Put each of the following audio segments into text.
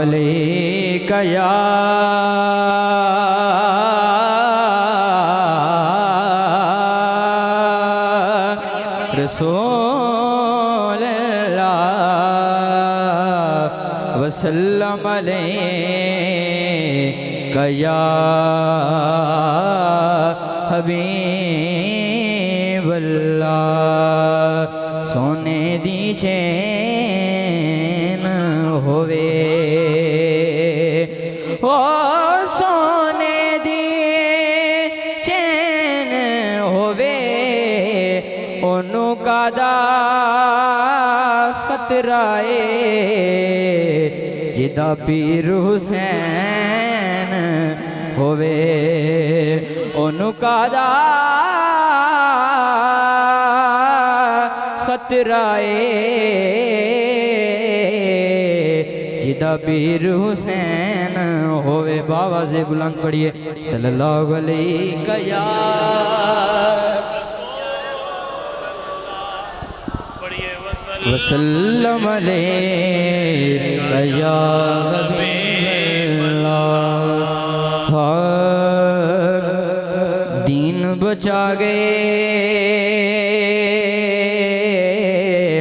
अलैका या रसूल अल्लाह वसल्लम अलैका या हबीब अल्लाह। सोने दी चैन होवे ओ सोने दी चैन होवे ओनू कादा खतरा है जिदा पीर हुसैन होवे ओनू कादा खतरा है जिदा पीर हुसैन होवे। बाबा से बुलंद पढ़िए सल्लल्लाहु अलैहि या वसल्लम अलैका या हबीबल्लाह। दीन बचा गए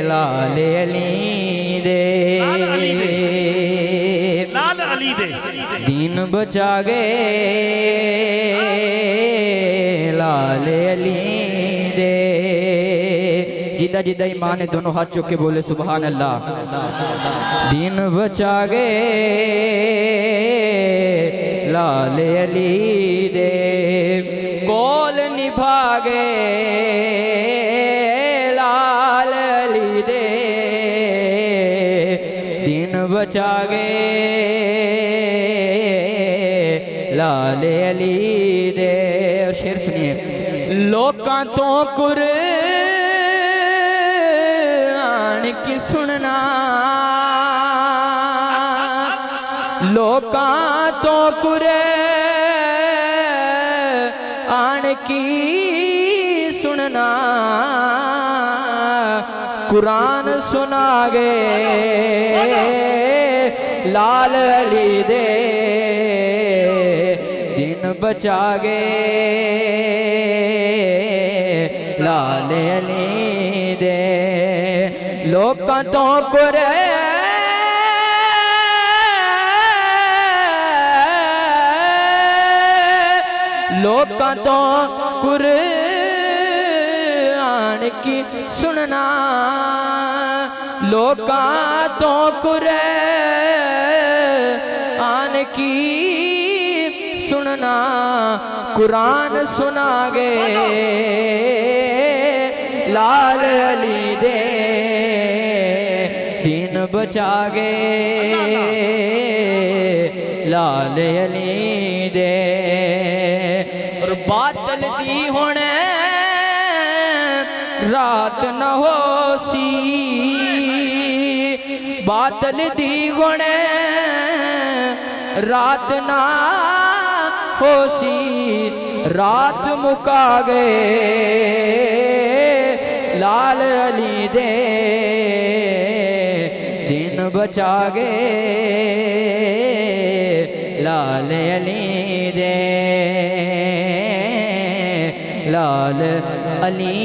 लाले अली दे दीन बचा गए लाले अली दे। जिदा जिदा ईमान है दोनों हाथ चुक के बोले सुभान अल्लाह। दीन बचा गए लाले अली दे कोल निभा गए लाल अली दे। दीन बचा गए लाले अली दे। और शेर सुनिए लोकां तो कुरान की सुनना लोकां तो कुरान की सुनना कुरान सुना गए लाल अली दे। दिन बचा गए लाल अली दे लोकां तो लोकां तो कुरान की सुनना लोकां तो कुरान की सुनना कुरान सुना गए लाल अली दे। दिन बचा गए लाल अली दे। और बादल दी होने रात न हो सी बादल दी होने रात ना हो सी रात मुका गए लाल अली दे। दिन बचा गए लाल अली दे लाल अली